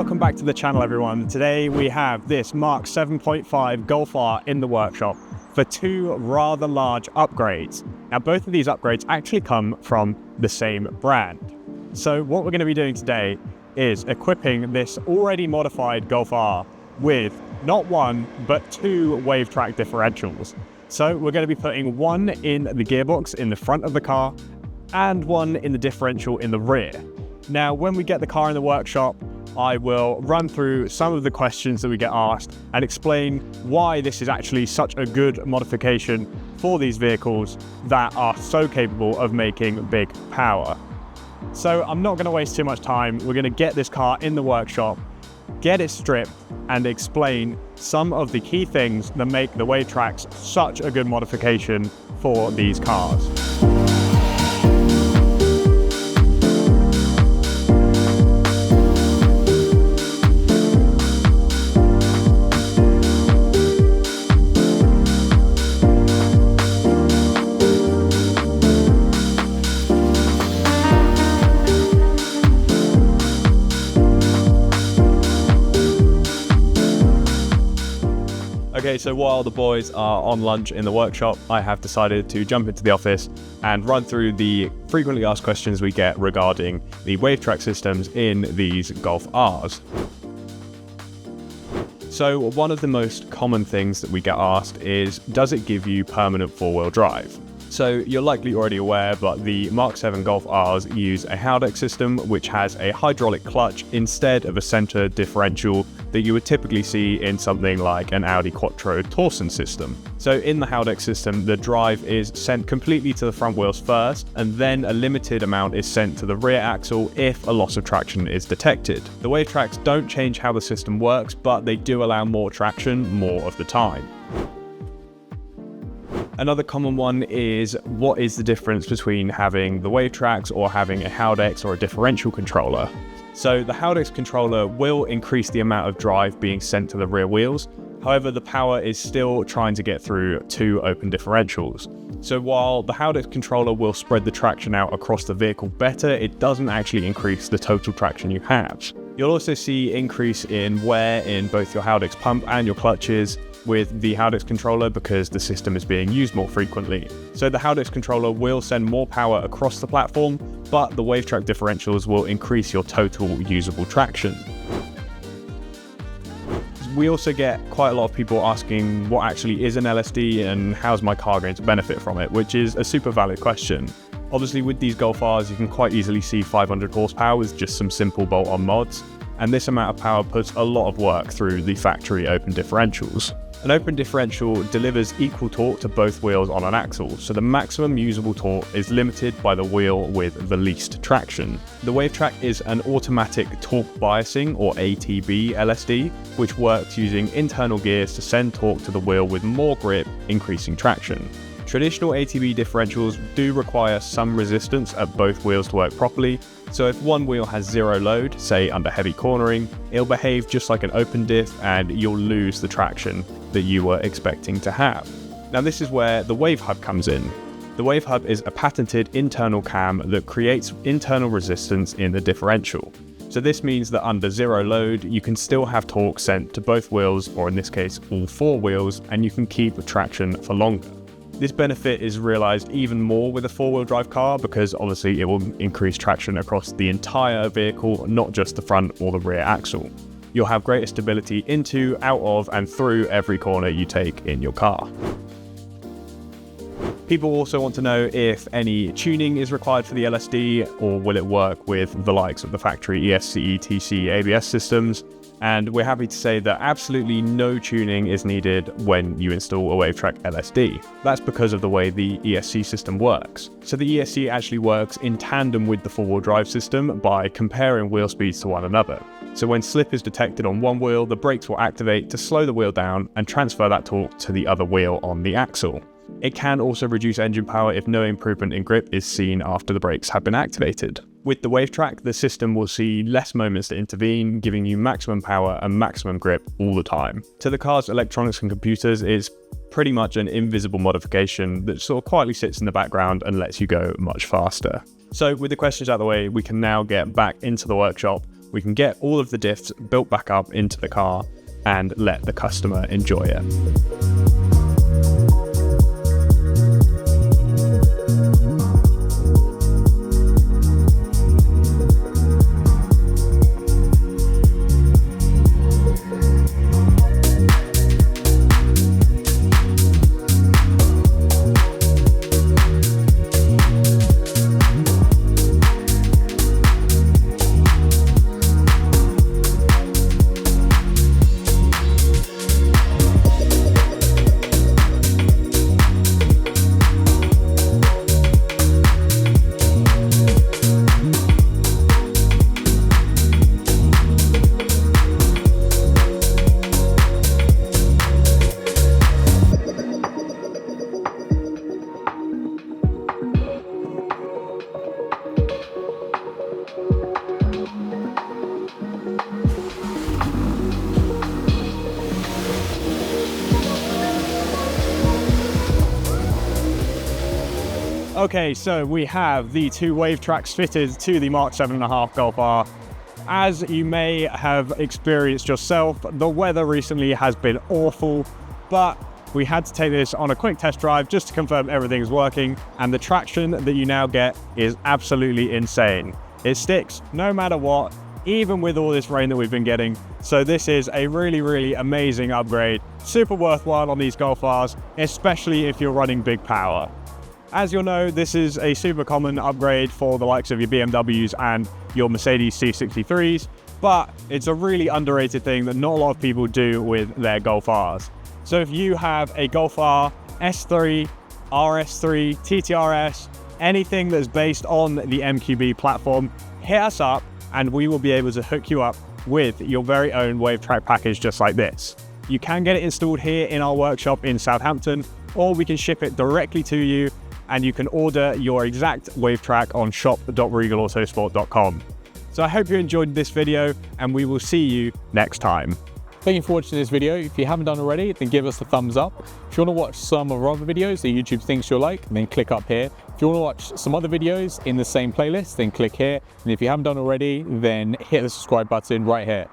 Welcome back to the channel, everyone. Today we have this MK7.5 Golf R in the workshop for two rather large upgrades. Now, both of these upgrades actually come from the same brand. So what we're going to be doing today is equipping this already modified Golf R with not one, but two Wavetrac differentials. So we're going to be putting one in the gearbox in the front of the car and one in the differential in the rear. Now, when we get the car in the workshop, I will run through some of the questions that we get asked and explain why this is actually such a good modification for these vehicles that are so capable of making big power. So I'm not going to waste too much time. We're going to get this car in the workshop, get it stripped, and explain some of the key things that make the Wavetracs such a good modification for these cars. Okay, so while the boys are on lunch in the workshop, I have decided to jump into the office and run through the frequently asked questions we get regarding the Wavetrac systems in these Golf Rs. So one of the most common things that we get asked is, does it give you permanent four-wheel drive? So you're likely already aware, but the MK7 Golf Rs use a Haldex system which has a hydraulic clutch instead of a center differential that you would typically see in something like an Audi Quattro Torsen system. So in the Haldex system, the drive is sent completely to the front wheels first, and then a limited amount is sent to the rear axle if a loss of traction is detected. The Wavetracs don't change how the system works, but they do allow more traction more of the time. Another common one is, what is the difference between having the Wavetracs or having a Haldex or a differential controller? So the Haldex controller will increase the amount of drive being sent to the rear wheels. However, the power is still trying to get through two open differentials. So while the Haldex controller will spread the traction out across the vehicle better, it doesn't actually increase the total traction you have. You'll also see increase in wear in both your Haldex pump and your clutches with the Haldex controller because the system is being used more frequently. So the Haldex controller will send more power across the platform, but the Wavetrac differentials will increase your total usable traction. We also get quite a lot of people asking what actually is an LSD and how's my car going to benefit from it, which is a super valid question. Obviously, with these Golf Rs, you can quite easily see 500 horsepower with just some simple bolt-on mods, and this amount of power puts a lot of work through the factory open differentials. An open differential delivers equal torque to both wheels on an axle, so the maximum usable torque is limited by the wheel with the least traction. The Wavetrac is an automatic torque biasing, or ATB LSD, which works using internal gears to send torque to the wheel with more grip, increasing traction. Traditional ATB differentials do require some resistance at both wheels to work properly, so if one wheel has zero load, say under heavy cornering, it'll behave just like an open diff and you'll lose the traction that you were expecting to have. Now, this is where the Wave Hub comes in. The Wave Hub is a patented internal cam that creates internal resistance in the differential. So this means that under zero load, you can still have torque sent to both wheels, or in this case, all four wheels, and you can keep traction for longer. This benefit is realized even more with a four-wheel drive car because obviously it will increase traction across the entire vehicle, not just the front or the rear axle. You'll have greater stability into, out of, and through every corner you take in your car. People also want to know if any tuning is required for the LSD, or will it work with the likes of the factory ESC, TC, ABS systems. And we're happy to say that absolutely no tuning is needed when you install a Wavetrac LSD. That's because of the way the ESC system works. So the ESC actually works in tandem with the four-wheel drive system by comparing wheel speeds to one another. So when slip is detected on one wheel, the brakes will activate to slow the wheel down and transfer that torque to the other wheel on the axle. It can also reduce engine power if no improvement in grip is seen after the brakes have been activated. With the Wavetrac, the system will see less moments to intervene, giving you maximum power and maximum grip all the time. To the car's electronics and computers, it's pretty much an invisible modification that sort of quietly sits in the background and lets you go much faster. So with the questions out of the way, we can now get back into the workshop we can get all of the diffs built back up into the car and let the customer enjoy it. Okay, so we have the two Wavetracs fitted to the MK7.5 Golf R. As you may have experienced yourself, the weather recently has been awful, but we had to take this on a quick test drive just to confirm everything is working, and the traction that you now get is absolutely insane. It sticks no matter what, even with all this rain that we've been getting. So this is a really amazing upgrade, super worthwhile on these Golf Rs, especially if you're running big power. As you'll know, this is a super common upgrade for the likes of your BMWs and your Mercedes C63s, but it's a really underrated thing that not a lot of people do with their Golf Rs. So if you have a Golf R, S3, RS3, TTRS, anything that's based on the MQB platform, hit us up and we will be able to hook you up with your very own Wavetrac package just like this. You can get it installed here in our workshop in Southampton, or we can ship it directly to you, and you can order your exact Wavetrac on shop.wwgolf.com. So I hope you enjoyed this video, and we will see you next time. Thank you for watching this video. If you haven't done already, then give us a thumbs up. If you want to watch some of our other videos that YouTube thinks you'll like, then click up here. If you want to watch some other videos in the same playlist, then click here. And if you haven't done already, then hit the subscribe button right here.